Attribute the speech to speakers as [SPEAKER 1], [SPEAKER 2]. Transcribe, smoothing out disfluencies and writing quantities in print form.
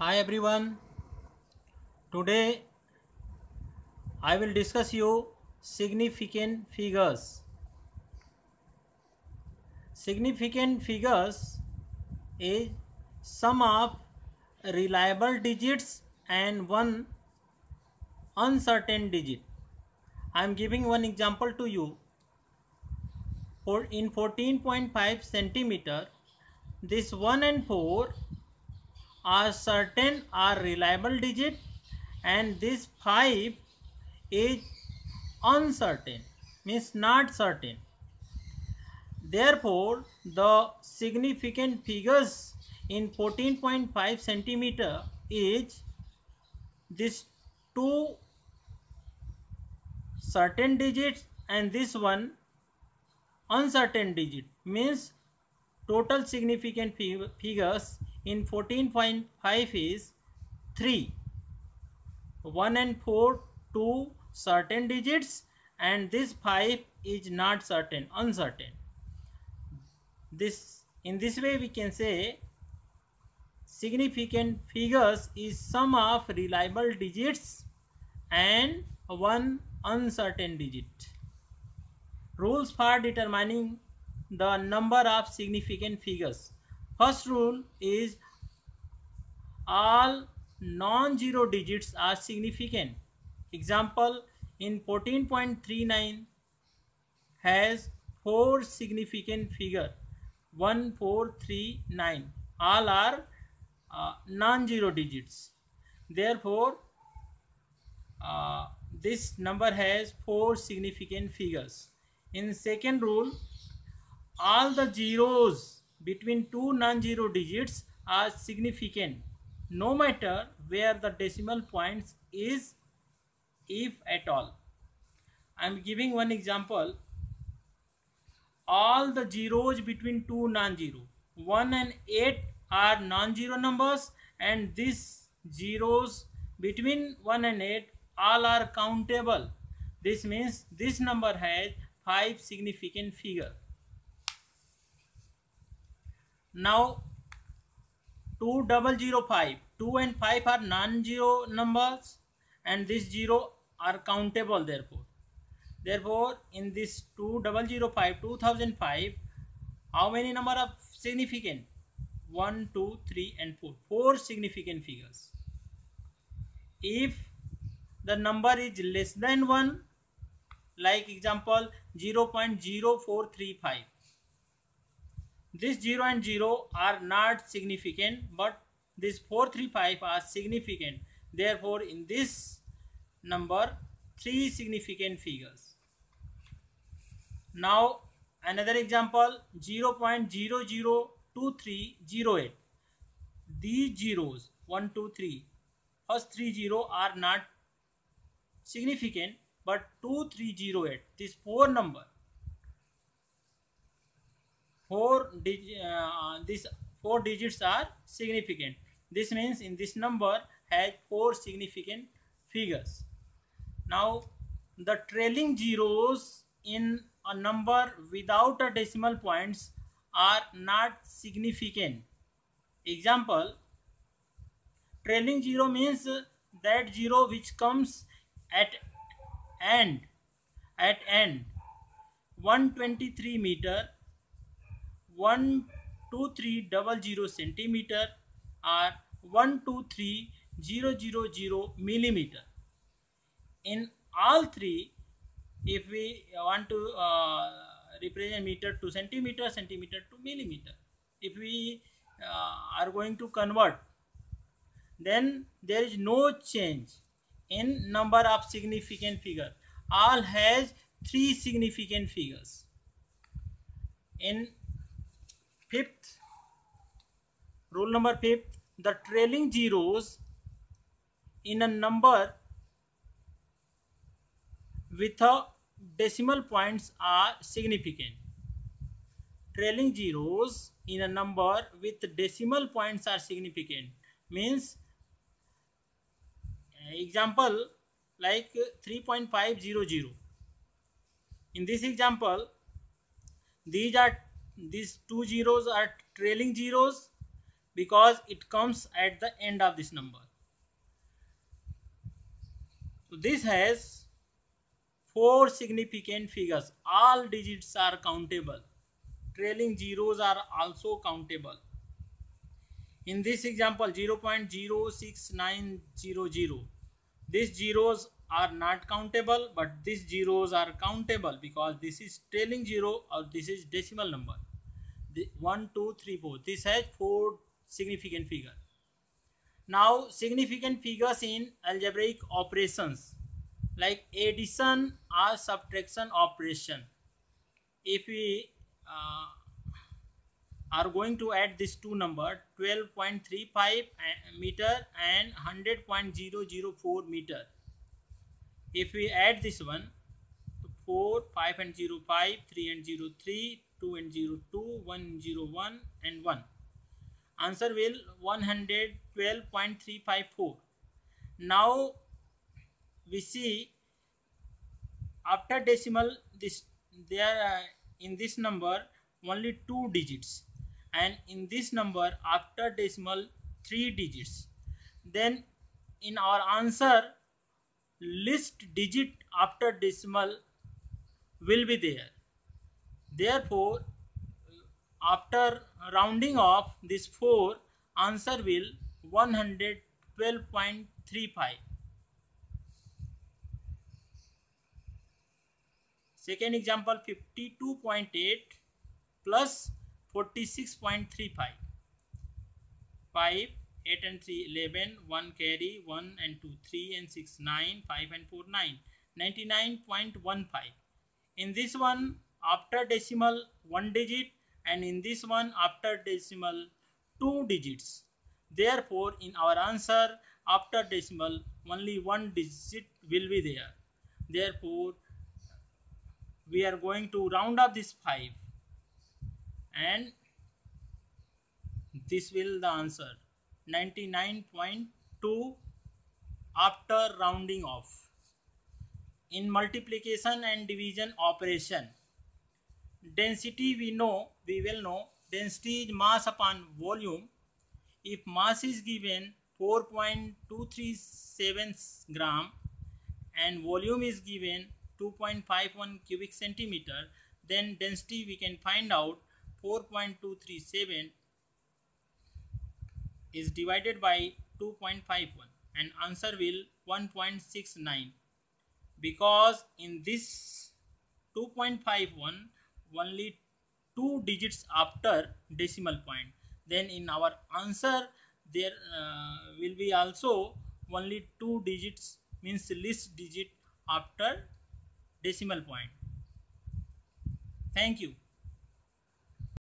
[SPEAKER 1] Hi everyone. Today I will discuss you significant figures. Significant figures is sum of reliable digits and one uncertain digit. I am giving one example to you. For in 14.5 centimeter, this 1 and 4 are certain are reliable digit and this 5 is uncertain, means not certain. Therefore, the significant figures in 14.5 centimeter is this two certain digits and this one uncertain digit, means total significant figures in 14.5 is 3, 1 and 4, 2 certain digits and this 5 is not certain, uncertain. This in this way we can say significant figures is sum of reliable digits and one uncertain digit. Rules for determining the number of significant figures. First rule is all non-zero digits are significant. Example, in 14.39 has 4 significant figure 1439, all are non-zero digits. Therefore, this number has 4 significant figures. In second rule, all the zeros between two non-zero digits are significant, no matter where the decimal points is, if at all. I am giving one example. All the zeros between two non-zero, 1 and 8 are non-zero numbers, and these zeros between 1 and 8 all are countable. This means this number has 5 significant figure. Now 2005, 2 and 5 are non-zero numbers and this 0 are countable. Therefore in this 2005, 2005, how many number of significant? 1, 2, 3 and 4. 4 significant figures. If the number is less than 1, like example 0.0435, this 0 and 0 are not significant, but this 435 are significant. Therefore in this number 3 significant figures. Now another example 0.002308. These zeros 1, 2, 3, first 3 0 are not significant, but 2308, this 4 number, these 4 digits are significant. This means in this number has 4 significant figures. Now the trailing zeros in a number without a decimal points are not significant. Example, trailing zero means that zero which comes at end 123 meter, 12300 centimeter, or 123,000 millimeter. In all three, if we want to represent meter to centimeter, centimeter to millimeter, if we are going to convert, then there is no change in number of significant figure. All has 3 significant figures. In fifth, rule number 5, the trailing zeros in a number with a decimal points are significant. Trailing zeros in a number with decimal points are significant, means example like 3.500. In this example, these two zeros are trailing zeros because it comes at the end of this number. So this has 4 significant figures. All digits are countable. Trailing zeros are also countable. In this example 0.06900, these zeros are not countable, but these zeros are countable because this is trailing zero or this is decimal number. 1 2 3 4, this has 4 significant figures. Now significant figures in algebraic operations like addition or subtraction operation. If we are going to add these two numbers, 12.35 meter and 100.004 meter. If we add this one, 4, 5 and 0, 5, 3 and 0, 3, 2 and 0, 2, 1, 0, 1 and 1. Answer will 112.354. Now we see after decimal this there in this number only 2 digits, and in this number after decimal 3 digits. Then in our answer least digit after decimal will be there. Therefore after rounding off this 4, answer will 112.35. Second example 52.8 plus 46.35. 5, 8 and 3 11, 1 carry, 1 and 2 3 and 6 9, 5 and 4 9, 99.15. In this one after decimal 1 digit, and in this one after decimal 2 digits. Therefore in our answer after decimal only 1 digit will be there. Therefore we are going to round up this 5 and this will the answer 99.2 after rounding off. In multiplication and division operation, density we will know density is mass upon volume. If mass is given 4.237 gram and volume is given 2.51 cubic centimeter, then density we can find out 4.237 is divided by 2.51 and answer will 1.69, because in this 2.51 only 2 digits after decimal point. Then in our answer there will be also only 2 digits, means least digit after decimal point. Thank you.